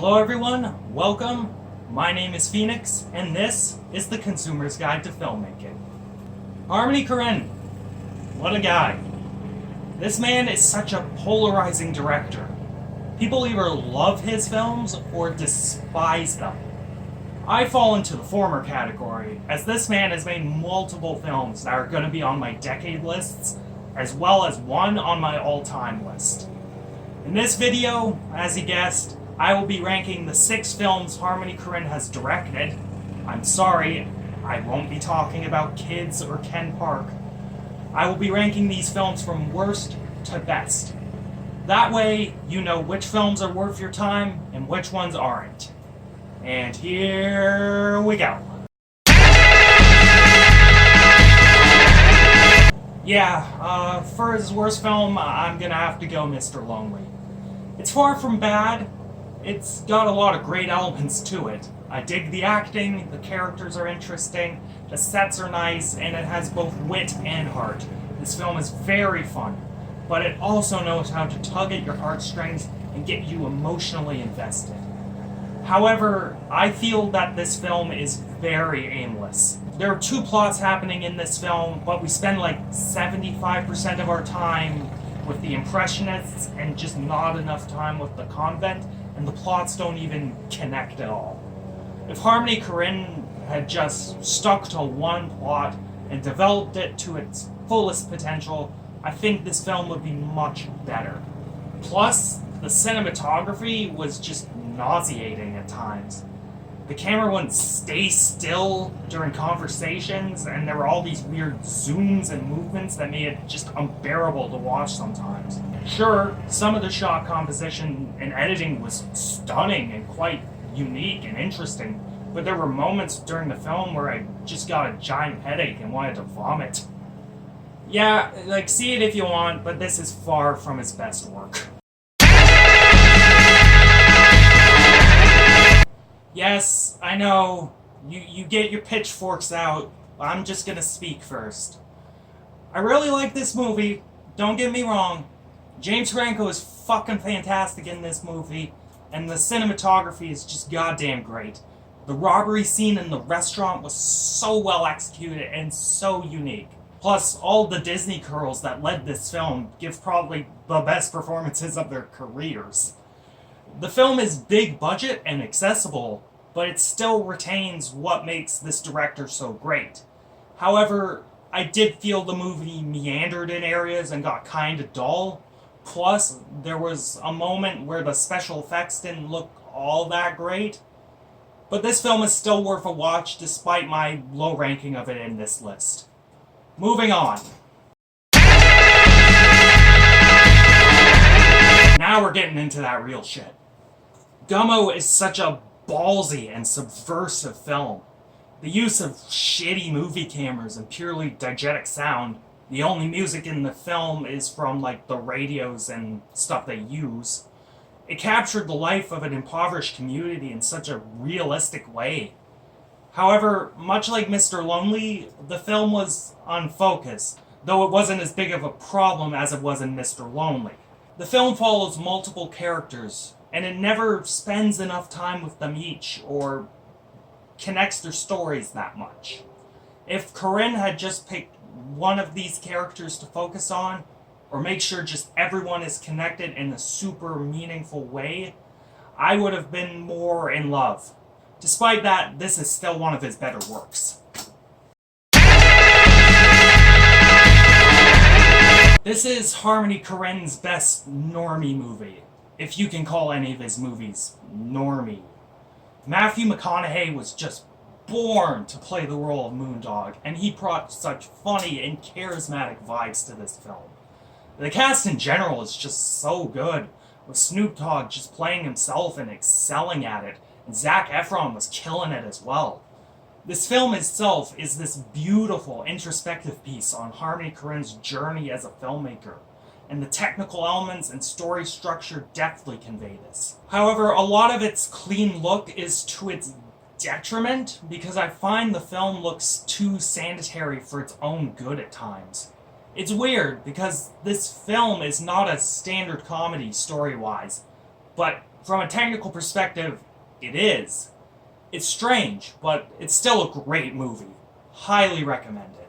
Hello everyone, welcome. My name is Phoenix, and this is the Consumer's Guide to Filmmaking. Harmony Korine, what a guy. This man is such a polarizing director. People either love his films or despise them. I fall into the former category, as this man has made multiple films that are going to be on my decade lists, as well as one on my all-time list. In this video, as you guessed, I will be ranking the 6 films Harmony Korine has directed. I'm sorry, I won't be talking about Kids or Ken Park. I will be ranking these films from worst to best. That way, you know which films are worth your time and which ones aren't. And here we go. Yeah, for his worst film, I'm gonna have to go Mr. Lonely. It's far from bad. It's got a lot of great elements to it. I dig the acting, the characters are interesting, the sets are nice, and it has both wit and heart. This film is very fun, but it also knows how to tug at your heartstrings and get you emotionally invested. However, I feel that this film is very aimless. There are 2 plots happening in this film, but we spend like 75% of our time with the Impressionists and just not enough time with the convent, and the plots don't even connect at all. If Harmony Korine had just stuck to one plot and developed it to its fullest potential, I think this film would be much better. Plus, the cinematography was just nauseating at times. The camera wouldn't stay still during conversations, and there were all these weird zooms and movements that made it just unbearable to watch sometimes. Sure, some of the shot composition and editing was stunning and quite unique and interesting, but there were moments during the film where I just got a giant headache and wanted to vomit. Yeah, like, see it if you want, but this is far from his best work. Yes, I know, you get your pitchforks out. I'm just gonna speak first. I really like this movie, don't get me wrong. James Franco is fucking fantastic in this movie, and the cinematography is just goddamn great. The robbery scene in the restaurant was so well executed and so unique. Plus, all the Disney girls that led this film give probably the best performances of their careers. The film is big budget and accessible, but it still retains what makes this director so great. However, I did feel the movie meandered in areas and got kinda dull. Plus, there was a moment where the special effects didn't look all that great. But this film is still worth a watch despite my low ranking of it in this list. Moving on. Now we're getting into that real shit. Gummo is such a ballsy and subversive film. The use of shitty movie cameras and purely diegetic sound. The only music in the film is from like the radios and stuff they use. It captured the life of an impoverished community in such a realistic way. However, much like Mr. Lonely, the film was unfocused, though it wasn't as big of a problem as it was in Mr. Lonely. The film follows multiple characters, and it never spends enough time with them each or connects their stories that much. If Korine had just picked one of these characters to focus on, or make sure just everyone is connected in a super meaningful way, I would have been more in love. Despite that, this is still one of his better works. This is Harmony Korine's best Normie movie, if you can call any of his movies Normie. Matthew McConaughey was just born to play the role of Moondog, and he brought such funny and charismatic vibes to this film. The cast in general is just so good, with Snoop Dogg just playing himself and excelling at it, and Zac Efron was killing it as well. This film itself is this beautiful introspective piece on Harmony Korine's journey as a filmmaker, and the technical elements and story structure deftly convey this. However, a lot of its clean look is to its detriment, because I find the film looks too sanitary for its own good at times. It's weird, because this film is not a standard comedy story-wise, but From a technical perspective, it is. It's strange, but it's still a great movie. Highly recommended.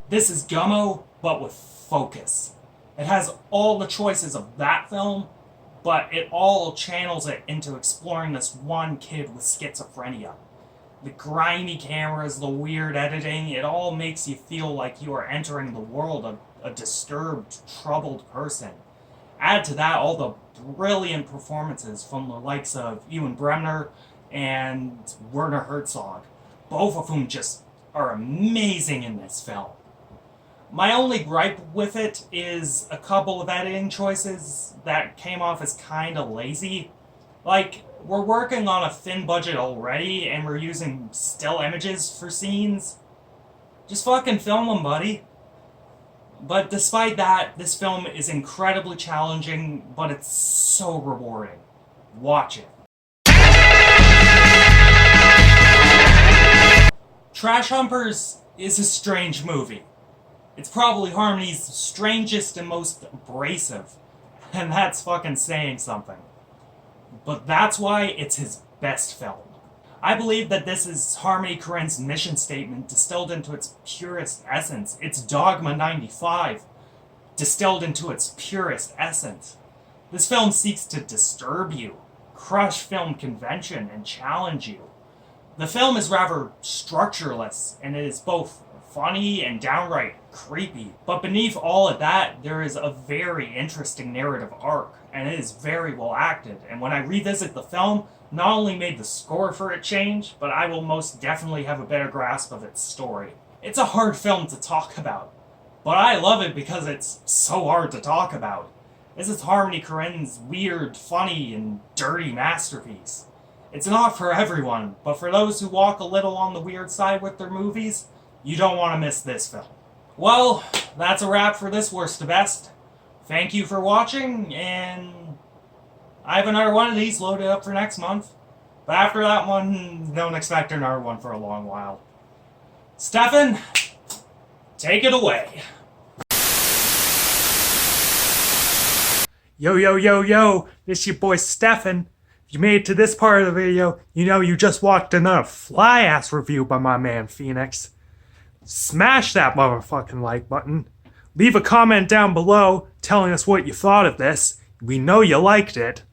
This is Gummo, but with focus. It has all the choices of that film, but it all channels it into exploring this one kid with schizophrenia. The grimy cameras, the weird editing, it all makes you feel like you are entering the world of a disturbed, troubled person. Add to that all the brilliant performances from the likes of Ewan Bremner and Werner Herzog, both of whom just are amazing in this film. My only gripe with it is a couple of editing choices that came off as kinda lazy. Like, we're working on a thin budget already and we're using still images for scenes. Just fucking film them, buddy. But despite that, this film is incredibly challenging, but it's so rewarding. Watch it. Trash Humpers is a strange movie. It's probably Harmony's strangest and most abrasive, and that's fucking saying something. But that's why it's his best film. I believe that this is Harmony Korine's mission statement distilled into its purest essence. It's Dogma 95, distilled into its purest essence. This film seeks to disturb you, crush film convention, and challenge you. The film is rather structureless, and it is both funny and downright creepy. But beneath all of that, there is a very interesting narrative arc, and it is very well acted. And when I revisit the film, not only made the score for it change, but I will most definitely have a better grasp of its story. It's a hard film to talk about, but I love it because it's so hard to talk about. This is Harmony Korine's weird, funny, and dirty masterpiece. It's not for everyone, but for those who walk a little on the weird side with their movies, you don't want to miss this film. Well, that's a wrap for this Worst to Best. Thank you for watching, and I have another one of these loaded up for next month. But after that one, don't expect another one for a long while. Stefan, take it away. Yo, yo, yo, yo, this your boy Stefan. If you made it to this part of the video, you know you just watched another fly-ass review by my man Phoenix. Smash that motherfucking like button. Leave a comment down below telling us what you thought of this. We know you liked it.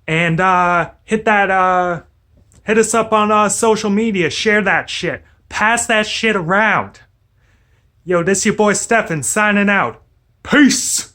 And hit us up on social media. Share that shit. Pass that shit around. Yo, this your boy Stefan signing out. Peace!